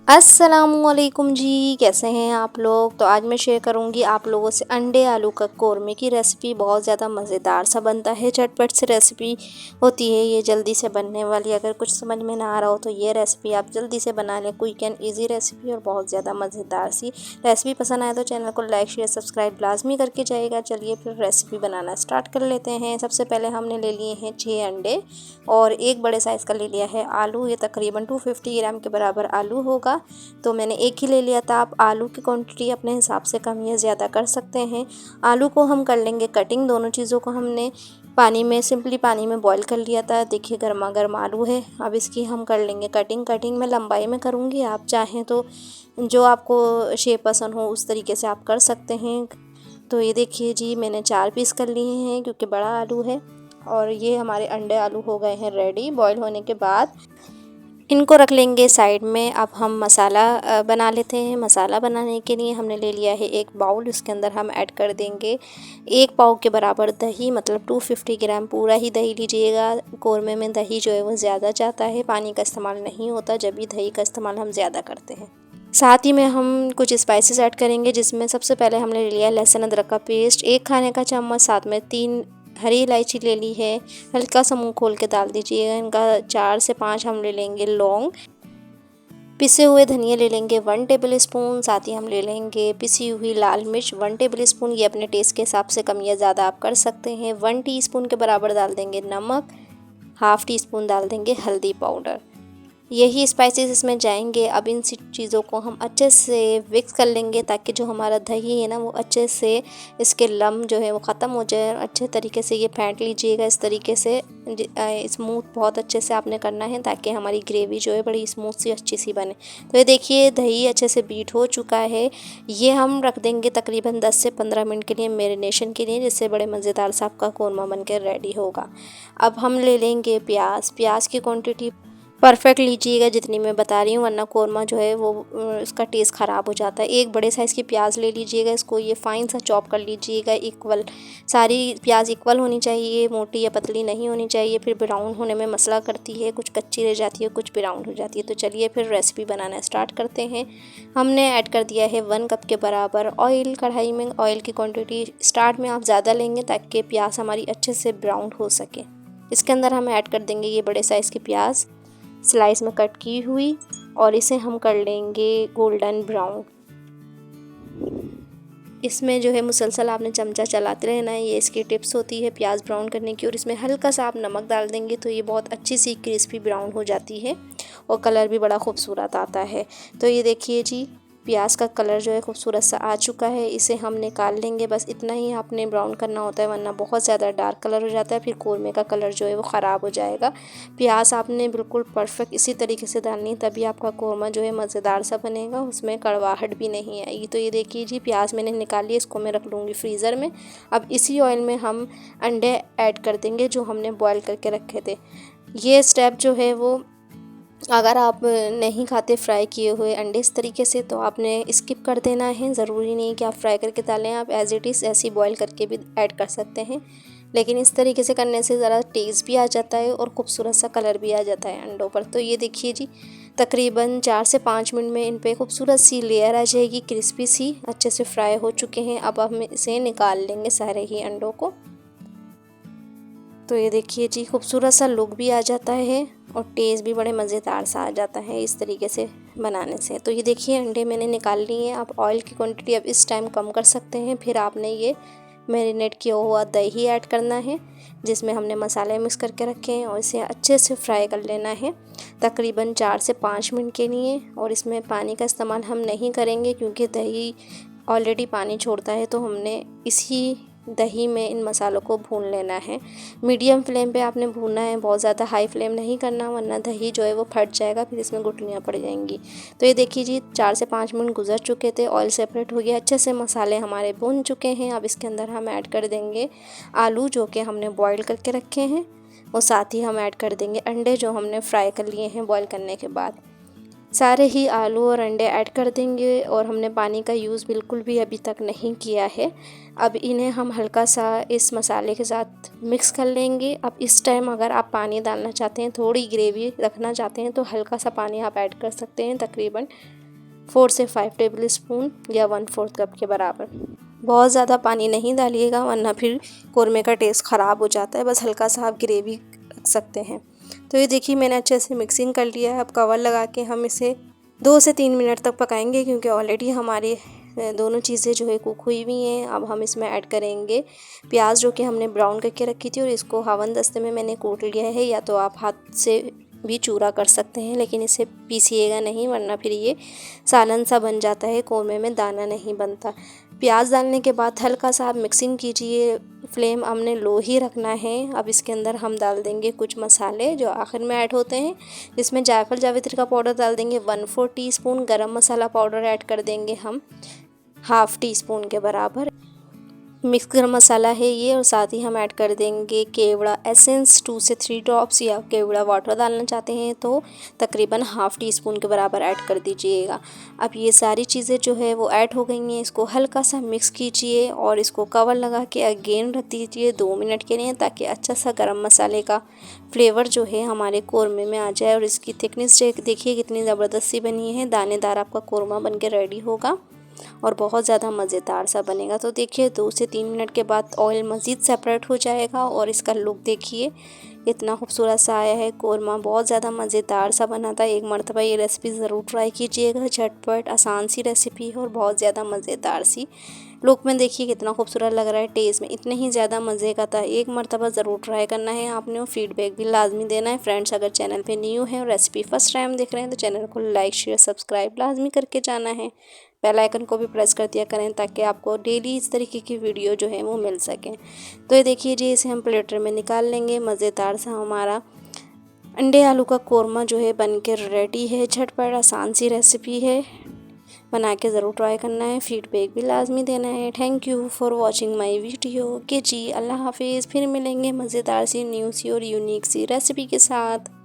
अस्सलामुअलैकुम जी, कैसे हैं आप लोग। तो आज मैं शेयर करूंगी आप लोगों से अंडे आलू का कोरमे की रेसिपी। बहुत ज़्यादा मज़ेदार सा बनता है, झटपट से रेसिपी होती है ये, जल्दी से बनने वाली। अगर कुछ समझ में ना आ रहा हो तो ये रेसिपी आप जल्दी से बना लें। क्विक एंड ईजी रेसिपी और बहुत ज़्यादा मज़ेदार सी रेसिपी। पसंद आए तो चैनल को लाइक शेयर सब्सक्राइब लाजमी करके जाइएगा। चलिए फिर रेसिपी बनाना स्टार्ट कर लेते हैं। सबसे पहले हमने ले लिए हैं 6 अंडे और एक बड़े साइज़ का ले लिया है आलू। ये तकरीबन 250 ग्राम के बराबर आलू होगा, तो मैंने एक ही ले लिया था। आप आलू की क्वांटिटी अपने हिसाब से कम या ज़्यादा कर सकते हैं। आलू को हम कर लेंगे कटिंग। दोनों चीज़ों को हमने सिंपली पानी में बॉईल कर लिया था। देखिए गर्मा गर्म आलू है। अब इसकी हम कर लेंगे कटिंग। कटिंग में लंबाई में करूँगी, आप चाहें तो जो आपको शेप पसंद हो उस तरीके से आप कर सकते हैं। तो ये देखिए जी, मैंने 4 पीस कर लिए हैं क्योंकि बड़ा आलू है। और ये हमारे अंडे आलू हो गए हैं रेडी बॉईल होने के बाद। इनको रख लेंगे साइड में। अब हम मसाला बना लेते हैं। मसाला बनाने के लिए हमने ले लिया है एक बाउल। उसके अंदर हम ऐड कर देंगे 1 पाव के बराबर दही, मतलब 250 ग्राम पूरा ही दही लीजिएगा। कोरमे में दही जो है वो ज़्यादा जाता है, पानी का इस्तेमाल नहीं होता, जब भी दही का इस्तेमाल हम ज़्यादा करते हैं। साथ ही में हम कुछ स्पाइसेस ऐड करेंगे, जिसमें सबसे पहले हमने ले लिया लहसुन अदरक का पेस्ट 1 खाने का चम्मच। साथ में 3 हरी इलायची ले ली है, हल्का सा मुंह खोल के डाल दीजिएगा। इनका 4 से 5 हम ले लेंगे लौंग। पिसे हुए धनिया ले लेंगे 1 टेबल स्पून। साथ ही हम ले लेंगे पिसी हुई लाल मिर्च 1 टेबल स्पून। ये अपने टेस्ट के हिसाब से कम या ज़्यादा आप कर सकते हैं। 1 टीस्पून के बराबर डाल देंगे नमक, हाफ़ टी स्पून डाल देंगे हल्दी पाउडर। यही स्पाइसेस इसमें जाएंगे। अब इन चीज़ों को हम अच्छे से मिक्स कर लेंगे ताकि जो हमारा दही है ना वो अच्छे से इसके लम जो है वो ख़त्म हो जाए। अच्छे तरीके से ये फेंट लीजिएगा इस तरीके से। स्मूथ बहुत अच्छे से आपने करना है ताकि हमारी ग्रेवी जो है बड़ी स्मूथ सी अच्छी सी बने। तो ये देखिए दही अच्छे से बीट हो चुका है। ये हम रख देंगे तकरीबन 10 से 15 मिनट के लिए मैरिनेशन के लिए, जिससे बड़े मज़ेदार सा आपका कोरमा बनकर रेडी होगा। अब हम ले लेंगे प्याज की क्वांटिटी परफेक्ट लीजिएगा जितनी मैं बता रही हूँ, वरना कोरमा जो है वो उसका टेस्ट ख़राब हो जाता है। एक बड़े साइज़ की प्याज ले लीजिएगा, इसको ये फाइन सा चॉप कर लीजिएगा। इक्वल सारी प्याज इक्वल होनी चाहिए, मोटी या पतली नहीं होनी चाहिए, फिर ब्राउन होने में मसला करती है। कुछ कच्ची रह जाती है, कुछ ब्राउन हो जाती है। तो चलिए फिर रेसिपी बनाना स्टार्ट करते हैं। हमने ऐड कर दिया है 1 कप के बराबर ऑयल कढ़ाई में। ऑयल की क्वान्टिटी स्टार्ट में आप ज़्यादा लेंगे ताकि प्याज हमारी अच्छे से ब्राउन हो सके। इसके अंदर हम ऐड कर देंगे ये बड़े साइज़ की प्याज स्लाइस में कट की हुई, और इसे हम कर लेंगे गोल्डन ब्राउन। इसमें जो है मुसलसल आपने चमचा चलाते रहना है, ये इसकी टिप्स होती है प्याज ब्राउन करने की। और इसमें हल्का सा आप नमक डाल देंगे तो ये बहुत अच्छी सी क्रिस्पी ब्राउन हो जाती है और कलर भी बड़ा खूबसूरत आता है। तो ये देखिए जी, प्याज का कलर जो है खूबसूरत सा आ चुका है। इसे हम निकाल लेंगे। बस इतना ही आपने ब्राउन करना होता है, वरना बहुत ज़्यादा डार्क कलर हो जाता है, फिर कोरमे का कलर जो है वो ख़राब हो जाएगा। प्याज आपने बिल्कुल परफेक्ट इसी तरीके से डालनी है, तभी आपका कोरमा जो है मज़ेदार सा बनेगा, उसमें कड़वाहट भी नहीं आएगी। तो ये देखिए जी, प्याज मैंने निकाल लिया, इसको मैं रख लूँगी फ्रीज़र में। अब इसी ऑयल में हम अंडे ऐड कर देंगे जो हमने बॉयल करके रखे थे। ये स्टेप जो है वो अगर आप नहीं खाते फ्राई किए हुए अंडे इस तरीके से, तो आपने स्किप कर देना है। ज़रूरी नहीं कि आप फ्राई करके डालें, आप एज़ इट इज़ ऐसी बॉईल करके भी ऐड कर सकते हैं। लेकिन इस तरीके से करने से ज़रा टेस्ट भी आ जाता है और खूबसूरत सा कलर भी आ जाता है अंडों पर। तो ये देखिए जी, तकरीबन 4 से 5 मिनट में इन पे खूबसूरत सी लेयर आ जाएगी, क्रिस्पी सी अच्छे से फ्राई हो चुके हैं। अब हम इसे निकाल लेंगे सारे ही अंडों को। तो ये देखिए जी, खूबसूरत सा लुक भी आ जाता है और टेस्ट भी बड़े मज़ेदार सा आ जाता है इस तरीके से बनाने से। तो ये देखिए अंडे मैंने निकाल लिए हैं। आप ऑयल की क्वांटिटी अब इस टाइम कम कर सकते हैं। फिर आपने ये मैरिनेट किया हुआ दही ऐड करना है, जिसमें हमने मसाले मिक्स करके रखे हैं, और इसे अच्छे से फ्राई कर लेना है तकरीबन 4 से 5 मिनट के लिए। और इसमें पानी का इस्तेमाल हम नहीं करेंगे क्योंकि दही ऑलरेडी पानी छोड़ता है, तो हमने इसी दही में इन मसालों को भून लेना है। मीडियम फ्लेम पे आपने भूनना है, बहुत ज़्यादा हाई फ्लेम नहीं करना, वरना दही जो है वो फट जाएगा, फिर इसमें गुठलियाँ पड़ जाएंगी। तो ये देखिए जी, 4 से 5 मिनट गुजर चुके थे, ऑयल सेपरेट हो गया, अच्छे से मसाले हमारे भून चुके हैं। अब इसके अंदर हम ऐड कर देंगे आलू जो कि हमने बॉईल करके रखे हैं, और साथ ही हम ऐड कर देंगे अंडे जो हमने फ्राई कर लिए हैं बॉईल करने के बाद। सारे ही आलू और अंडे ऐड कर देंगे और हमने पानी का यूज़ बिल्कुल भी अभी तक नहीं किया है। अब इन्हें हम हल्का सा इस मसाले के साथ मिक्स कर लेंगे। अब इस टाइम अगर आप पानी डालना चाहते हैं, थोड़ी ग्रेवी रखना चाहते हैं, तो हल्का सा पानी आप ऐड कर सकते हैं, तकरीबन 4 से 5 टेबल स्पून या 1/4 कप के बराबर। बहुत ज़्यादा पानी नहीं डालिएगा वरना फिर कौरमे का टेस्ट ख़राब हो जाता है। बस हल्का सा आप ग्रेवी रख सकते हैं। तो ये देखिए मैंने अच्छे से मिक्सिंग कर लिया है। अब कवर लगा के हम इसे 2 से 3 मिनट तक पकाएंगे, क्योंकि ऑलरेडी हमारी दोनों चीज़ें जो है कुक हुई हुई हैं। अब हम इसमें ऐड करेंगे प्याज, जो कि हमने ब्राउन करके रखी थी, और इसको हवन दस्ते में मैंने कूट लिया है, या तो आप हाथ से भी चूरा कर सकते हैं, लेकिन इसे पीसिएगा नहीं वरना फिर ये सालन सा बन जाता है, कौरमे में दाना नहीं बनता। प्याज डालने के बाद हल्का सा आप मिक्सिंग कीजिए। फ्लेम हमने लो ही रखना है। अब इसके अंदर हम डाल देंगे कुछ मसाले जो आखिर में ऐड होते हैं, जिसमें जायफल जावित्री का पाउडर डाल देंगे 1/4 टीस्पून, गरम मसाला पाउडर ऐड कर देंगे हम 1/2 टीस्पून के बराबर, मिक्स गरम मसाला है ये, और साथ ही हम ऐड कर देंगे केवड़ा एसेंस 2 से 3 ड्रॉप्स, या केवड़ा वाटर डालना चाहते हैं तो तकरीबन 1/2 टीस्पून के बराबर ऐड कर दीजिएगा। अब ये सारी चीज़ें जो है वो ऐड हो गई हैं। इसको हल्का सा मिक्स कीजिए और इसको कवर लगा के अगेन रख दीजिए 2 मिनट के लिए, ताकि अच्छा सा गरम मसाले का फ्लेवर जो है हमारे कौरमे में आ जाए। और इसकी थिकनेस देखिए कितनी ज़बरदस्त सी बनी है, दानेदार आपका कौरमा बन के रेडी होगा और बहुत ज़्यादा मज़ेदार सा बनेगा। तो देखिए 2 से 3 मिनट के बाद ऑयल मज़ीद सेपरेट हो जाएगा और इसका लुक देखिए इतना खूबसूरत सा आया है। कौरमा बहुत ज़्यादा मज़ेदार सा बना था। एक मरतबा ये रेसिपी ज़रूर ट्राई कीजिएगा। झटपट आसान सी रेसिपी है और बहुत ज़्यादा मज़ेदार सी। लुक में देखिए कितना खूबसूरत लग रहा है, टेस्ट में इतने ही ज़्यादा मज़े का था। एक मरतबा ज़रूर ट्राई करना है आपने और फीडबैक भी लाजमी देना है। फ्रेंड्स, अगर चैनल पे न्यू है और रेसिपी फर्स्ट टाइम देख रहे हैं तो चैनल को लाइक शेयर सब्सक्राइब लाजमी करके जाना है। बेल आइकन को भी प्रेस कर दिया करें ताकि आपको डेली इस तरीके की वीडियो जो है वो मिल सकें। तो ये देखिए जी, इसे हम प्लेटर में निकाल लेंगे। मज़ेदार सा हमारा अंडे आलू का कौरमा जो है बन के रेडी है। झटपट आसान सी रेसिपी है, बना के ज़रूर ट्राई करना है। फीडबैक भी लाजमी देना है। Thank you for watching my video. के जी, अल्लाह हाफिज़। फिर मिलेंगे मज़ेदार सी न्यू सी और यूनिक सी रेसिपी के साथ।